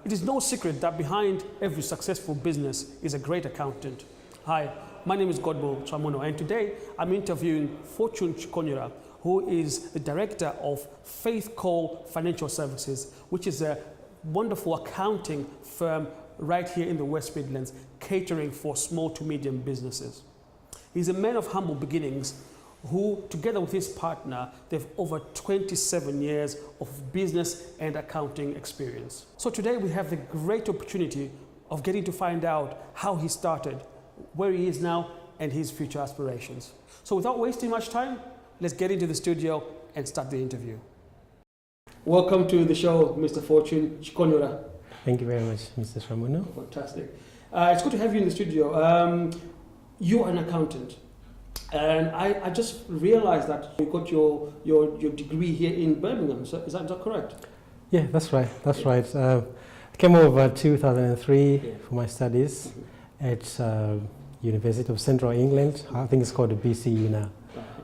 It is no secret that behind every successful business is a great accountant. Hi, my name is Godbo Chamono, and today I'm interviewing Fortune Chikonyora, who is the director of FaithCor Financial Services, which is a wonderful accounting firm right here in the West Midlands, catering for small to medium businesses. He's a man of humble beginnings who, together with his partner, they've over 27 years of business and accounting experience. So today we have the great opportunity of getting to find out how he started, where he is now, and his future aspirations. So without wasting much time, let's get into the studio and start the interview. Welcome to the show, Mr. Fortune Chikonyora. Thank you very much, Mr. Shamuno. Fantastic. It's good to have you in the studio. You're an accountant. And I just realized that you got your degree here in Birmingham. So is that correct? Yeah, that's right. That's right. I came over 2003 for my studies at University of Central England. I think it's called the BCU now.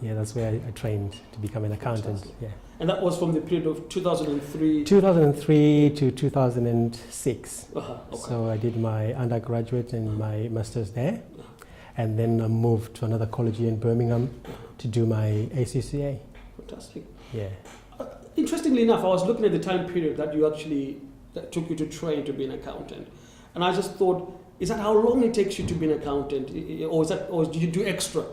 Yeah, that's where I trained to become an accountant. Fantastic. Yeah. And that was from the period of 2003? 2003 to 2006. Okay. So I did my undergraduate and my master's there. And then I moved to another college here in Birmingham to do my ACCA. Fantastic. Yeah. Interestingly enough, I was looking at the time period that took you to train to be an accountant, and I just thought, is that how long it takes you to be an accountant, or did you do extra?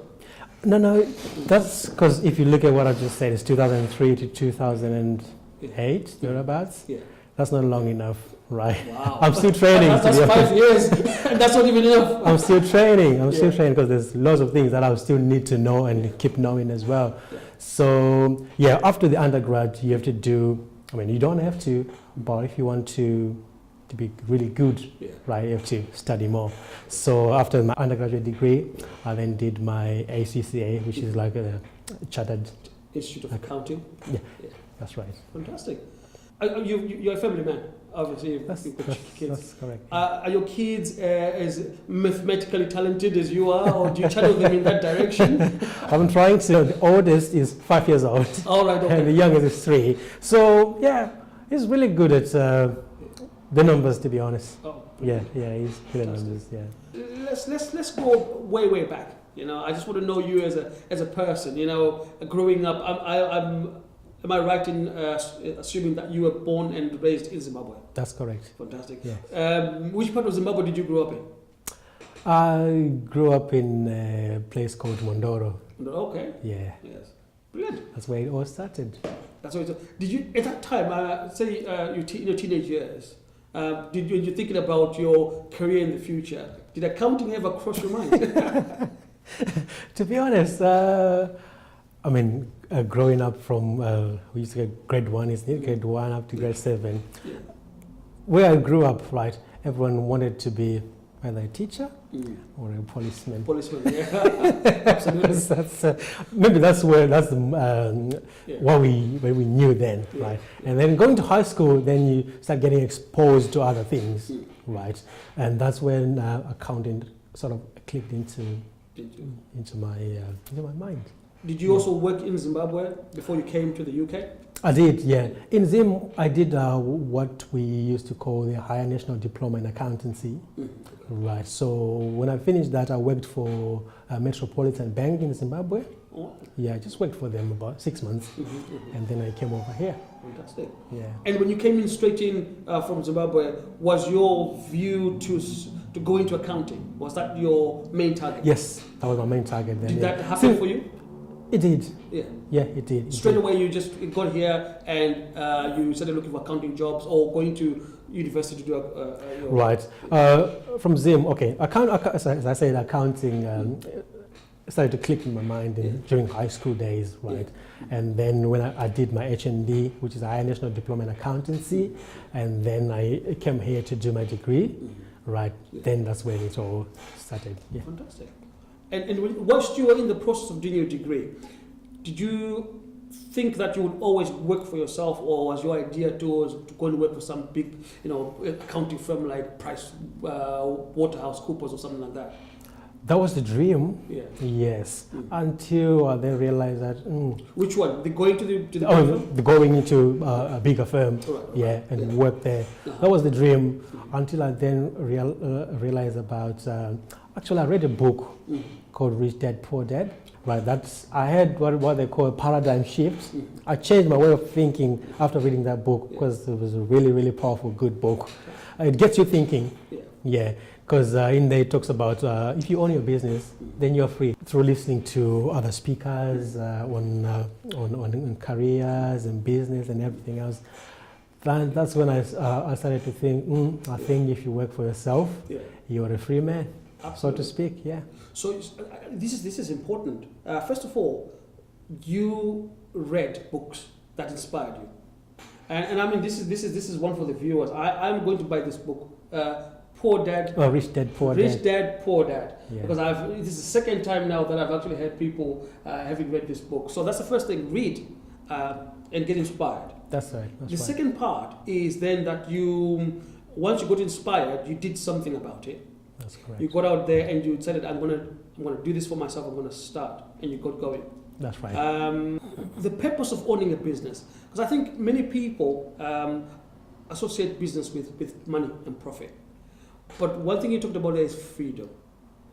No, that's because if you look at what I just said, it's 2003 to 2008, thereabouts. Yeah. That's not long enough. Right. Wow. I'm still training. That's 5 years. And that's not even enough. I'm still training. I'm still training because there's lots of things that I still need to know and keep knowing as well. Yeah. So yeah, after the undergrad, you have to do. I mean, you don't have to, but if you want to be really good, right, you have to study more. So after my undergraduate degree, I then did my ACCA, which is like a chartered Institute of Accounting. Yeah, that's right. Fantastic. You're a family man. Obviously, that's correct. Are your kids as mathematically talented as you are, or do you channel them in that direction? I'm trying to. The oldest is 5 years old. All right, okay. And the youngest is 3. So yeah, he's really good at the numbers, to be honest. Oh, yeah, he's good at numbers. Yeah. Let's go way back. You know, I just want to know you as a person. You know, growing up, Am I right in assuming that you were born and raised in Zimbabwe? That's correct. Fantastic. Yeah. Which part of Zimbabwe did you grow up in? I grew up in a place called Mondoro. Okay. Yeah. Yes. Brilliant. That's where it all started. That's where Did you, at that time, say in your teenage years, did you thinking about your career in the future? Did accounting ever cross your mind? To be honest, I mean, growing up from, we used to get grade 1, isn't it? Grade 1 up to grade 7. Yeah. Where I grew up, right, everyone wanted to be either a teacher or a policeman. Policeman, yeah. Absolutely. Maybe that's what we knew then, right? And then going to high school, then you start getting exposed to other things, right? And that's when accounting sort of clicked into my mind. Did you also work in Zimbabwe before you came to the UK? I did, yeah. In Zim, I did what we used to call the Higher National Diploma in Accountancy. Right. So when I finished that, I worked for a Metropolitan Bank in Zimbabwe. Oh. Yeah, I just worked for them about 6 months, and then I came over here. Fantastic. Yeah. And when you came in straight in from Zimbabwe, was your view to go into accounting? Was that your main target? Yes, that was my main target then. Did that happen for you? It did. Yeah. Yeah, it did. Straight away, you just got here and you started looking for accounting jobs or going to university to do right. From Zim, okay. As I said, accounting started to click in my mind during high school days, right? Yeah. And then when I did my HND, which is a Higher National Diploma in Accountancy, and then I came here to do my degree, right? Yeah. Then that's when it all started. Yeah. Fantastic. And whilst you were in the process of doing your degree, did you think that you would always work for yourself, or was your idea to go and work for some big, accounting firm like Price, Waterhouse Coopers or something like that? That was the dream. Yeah. Yes. Until I then realized that. Which one? The going to the bigger firm? The going into a bigger firm. Right. And work there. That was the dream. Until I then realized about. Actually, I read a book called Rich Dad Poor Dad. Right. I had what they call a paradigm shift. I changed my way of thinking after reading that book because it was a really, really powerful, good book. It gets you thinking. Yeah. Because in there it talks about if you own your business, then you're free. Through listening to other speakers on careers and business and everything else, that's when I started to think, I think if you work for yourself, you're a free man, so to speak. Yeah. So this is important. First of all, you read books that inspired you, and I mean this is one for the viewers. I'm going to buy this book. Poor Dad. Oh, Rich Dad, Poor Dad. Rich Dad, Poor Dad. Yeah. Because this is the second time now that I've actually had people having read this book. So that's the first thing, read and get inspired. That's right. The second part is then that once you got inspired, you did something about it. That's correct. You got out there and you decided, I'm gonna do this for myself, I'm gonna start, and you got going. That's right. The purpose of owning a business, because I think many people associate business with money and profit. But one thing you talked about there is freedom.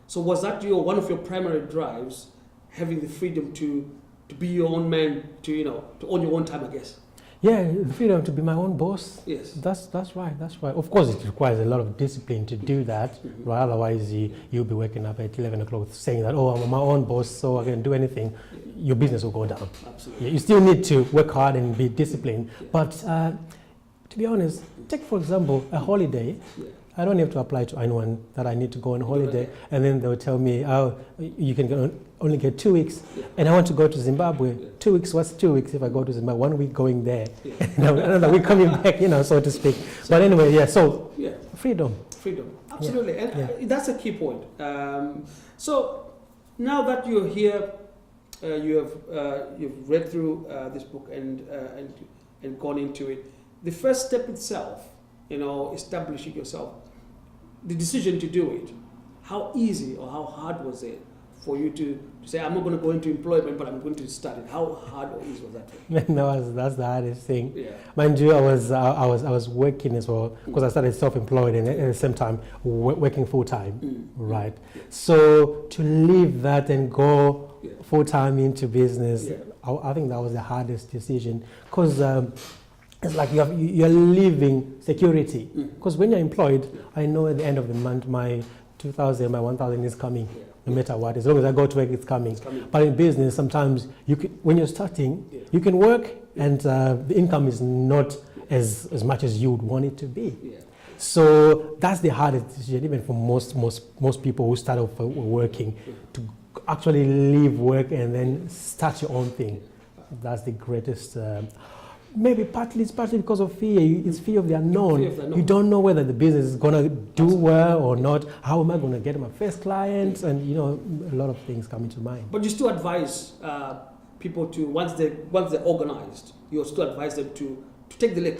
So was that one of your primary drives, having the freedom to be your own man, to own your own time, I guess? Yeah, the freedom to be my own boss. Yes. That's right. Of course, it requires a lot of discipline to do that. Right? Otherwise, you'll be waking up at 11 o'clock saying that, I'm my own boss, so I can do anything. Your business will go down. Absolutely. Yeah, you still need to work hard and be disciplined. But to be honest, take for example a holiday. I don't have to apply to anyone that I need to go on holiday, and then they'll tell me, you can only get 2 weeks, and I want to go to Zimbabwe. 2 weeks, what's 2 weeks if I go to Zimbabwe? 1 week going there, another week coming back, so to speak. But anyway, freedom. Freedom, absolutely, and that's a key point. So now that you're here, you've read through this book and gone into it. The first step itself, establishing yourself, the decision to do it, how easy or how hard was it for you to say, I'm not going to go into employment, but I'm going to start it? How hard or easy was that? No, that's the hardest thing. Yeah. Mind you, I was working as well, because I started self-employed and at the same time working full-time, right? So to leave that and go full-time into business, I think that was the hardest decision, because it's like you're leaving security. Because when you're employed, I know at the end of the month my 2,000, my 1,000 is coming, no matter what. As long as I go to work, it's coming. But in business, sometimes when you're starting, you can work and the income is not as much as you would want it to be. So that's the hardest decision, even for most people who start off working, to actually leave work and then start your own thing. That's the greatest. Maybe it's partly because of fear. It's fear of the unknown. You don't know whether the business is going to do well or not. How am I going to get my first clients? And a lot of things come into mind. But you still advise people to, once they're organized, you still advise them to take the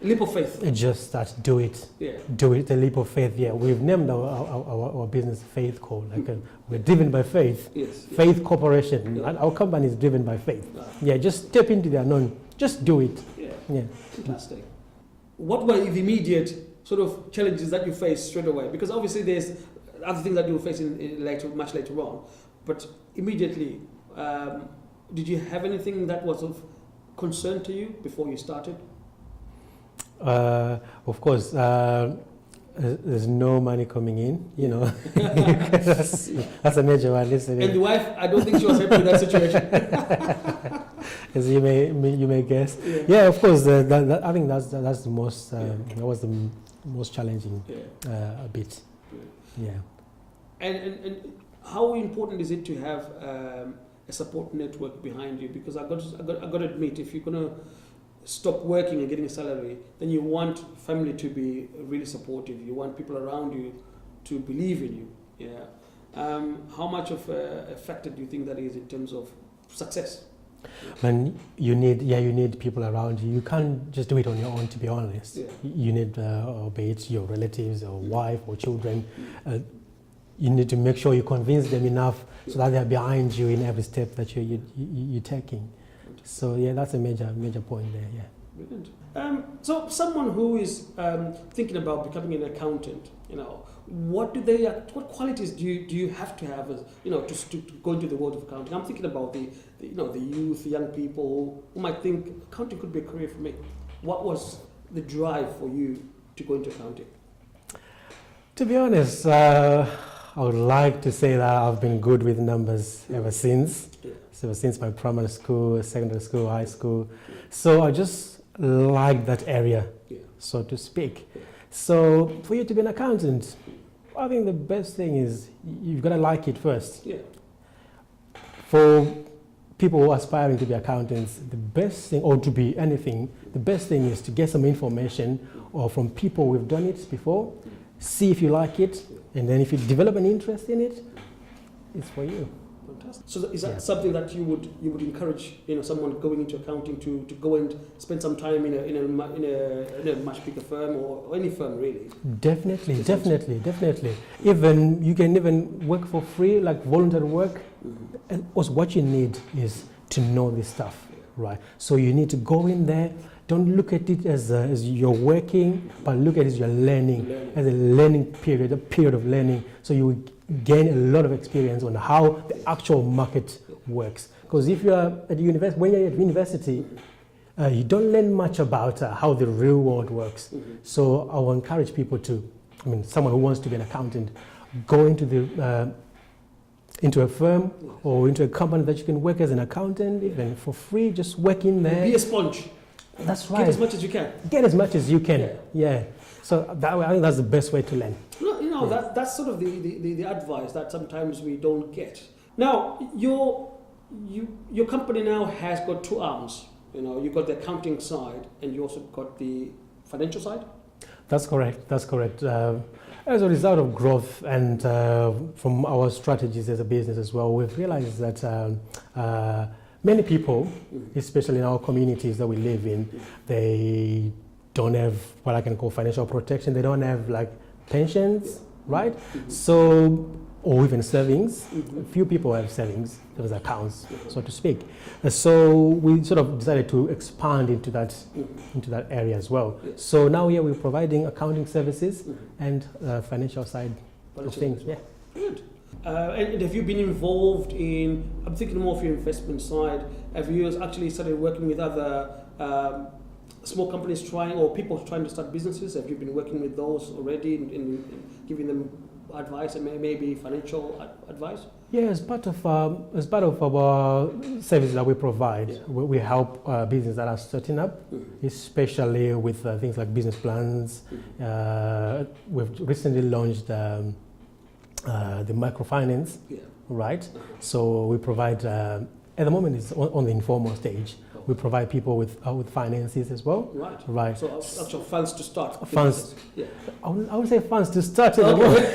leap of faith. Just start, do it. Do it, the leap of faith. Yeah, we've named our business FaithCor. We're driven by faith. Faith Corporation. Our company is driven by faith. Just step into the unknown. Just do it. Fantastic. What were the immediate sort of challenges that you faced straight away? Because obviously there's other things that you'll face much later on. But immediately, did you have anything that was of concern to you before you started? Of course. There's no money coming in, that's a major one. And the wife, I don't think she was happy with that situation. As you may guess. Yeah, of course. I think that's the most. That was the most challenging a bit. Yeah. And how important is it to have a support network behind you? Because I got to admit, if you're gonna stop working and getting a salary, then you want family to be really supportive. You want people around you to believe in you. How much of a factor do you think that is in terms of success? Man, you need people around you. You can't just do it on your own, to be honest. You need, be it your relatives or wife or children. you need to make sure you convince them enough so that they're behind you in every step that you're taking. So yeah, that's a major point there. Yeah. Brilliant. So someone who is thinking about becoming an accountant, what qualities do you have to have, to go into the world of accounting? I'm thinking about the youth, young people who might think accounting could be a career for me. What was the drive for you to go into accounting? To be honest, I would like to say that I've been good with numbers ever since. Yeah. So since my primary school, secondary school, high school. So I just like that area, so to speak. Yeah. So for you to be an accountant, I think the best thing is you've got to like it first. Yeah. For people who are aspiring to be accountants, the best thing, or to be anything, the best thing is to get some information or from people who've done it before, see if you like it, and then if you develop an interest in it, it's for you. Fantastic. So is that something that you would encourage someone going into accounting to go and spend some time in a much bigger firm or any firm really? Definitely. Even you can even work for free, like voluntary work. And also what you need is to know this stuff, right? So you need to go in there. Don't look at it as you're working, but look at it as you're learning, as a learning period, a period of learning. So you will gain a lot of experience on how the actual market works. Because if you're at university, when you're at university, you don't learn much about how the real world works. So I will encourage people someone who wants to be an accountant, go into a firm or into a company that you can work as an accountant, even for free, just work in there. Be a sponge. That's right. Get as much as you can. Get as much as you can. Yeah. So that way, I think that's the best way to learn. That's sort of the advice that sometimes we don't get. Now, your company now has got two arms. You've got the accounting side, and you also got the financial side. That's correct. As a result of growth and from our strategies as a business as well, we've realized that many people, especially in our communities that we live in, they don't have what I can call financial protection. They don't have like pensions, right? So, or even savings. Few people have savings, those accounts, so to speak. So we sort of decided to expand into that area as well. So now here we're providing accounting services and financial side of things. Yeah. Good. And have you been involved in, I'm thinking more of your investment side, have you actually started working with other small companies people trying to start businesses? Have you been working with those already in giving them advice and maybe financial advice? Yeah, as part of our services that we provide, we help businesses that are starting up, especially with things like business plans. We've recently launched the microfinance, right? So we provide, at the moment it's on the informal stage. We provide people with finances as well. Right. So actual funds to start. Funds. Yeah. I would say funds to start at the moment.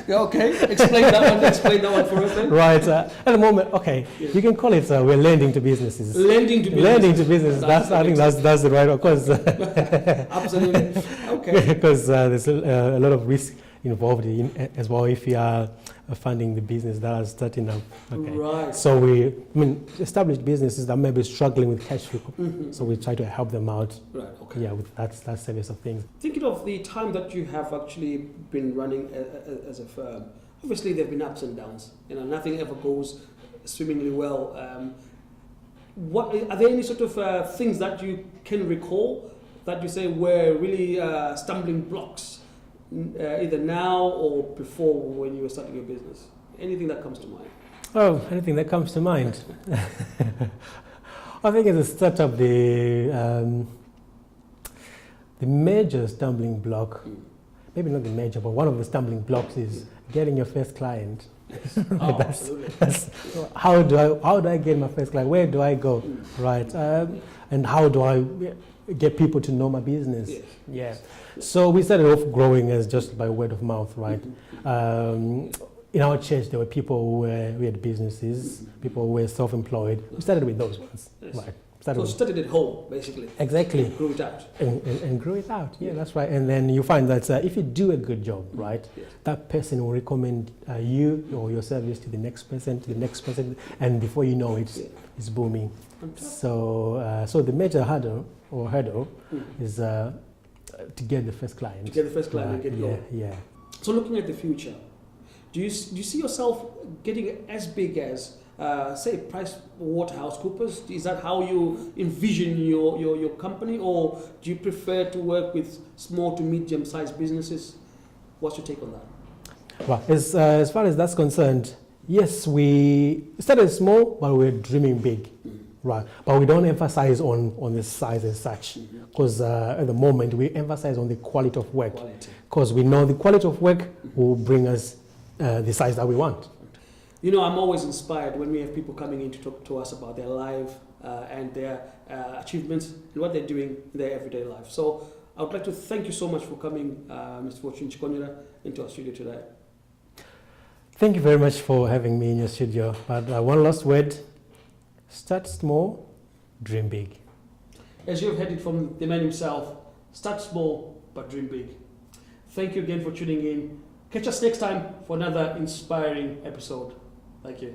Okay. Explain that one for us then. Right. At the moment, okay. You can call it we're lending to businesses. Lending to businesses. I think that's the right, of course. Absolutely. Okay. Because there's a lot of risk involved in as well if you are funding the business that are starting up. Okay. Right. So established businesses that may be struggling with cash flow. So we try to help them out. Right. Okay. Yeah, with that service of things. Thinking of the time that you have actually been running as a firm, obviously there have been ups and downs. Nothing ever goes swimmingly well. Are there any sort of things that you can recall that you say were really stumbling blocks? Either now or before when you were starting your business? Anything that comes to mind? Oh, anything that comes to mind? I think at the startup, the major stumbling block, maybe not the major, but one of the stumbling blocks is getting your first client. That's how do I get my first client? Where do I go? Right. And how do I get people to know my business? Yeah. So we started off growing as just by word of mouth, right? In our church, there were people who had businesses, people who were self-employed. We started with those ones, right? started So with, studied at home, basically. exactly. Grew it out. And grew it out. Yeah, that's right. And then you find that if you do a good job, right, Yes. that person will recommend you or your service to the next person, and before you know it, Yeah. it's booming. Fantastic. So the major hurdle is to get the first client. To get the first client and get yeah, going. yeah. So looking at the future, do you see yourself getting as big as, say, PricewaterhouseCoopers? Is that how you envision your company, or do you prefer to work with small to medium-sized businesses? What's your take on that? Well, as far as that's concerned, yes, we started small, but we're dreaming big. Right, but we don't emphasize on the size as such, because at the moment we emphasize on the quality of work, because we know the quality of work will bring us the size that we want. You know, I'm always inspired when we have people coming in to talk to us about their life and their achievements and what they're doing in their everyday life. So I would like to thank you so much for coming, Mr. Fortune Chikonyora, into our studio today. Thank you very much for having me in your studio. But one last word. Start small, dream big. As you've heard it from the man himself, start small but dream big. Thank you again for tuning in. Catch us next time for another inspiring episode. Thank you.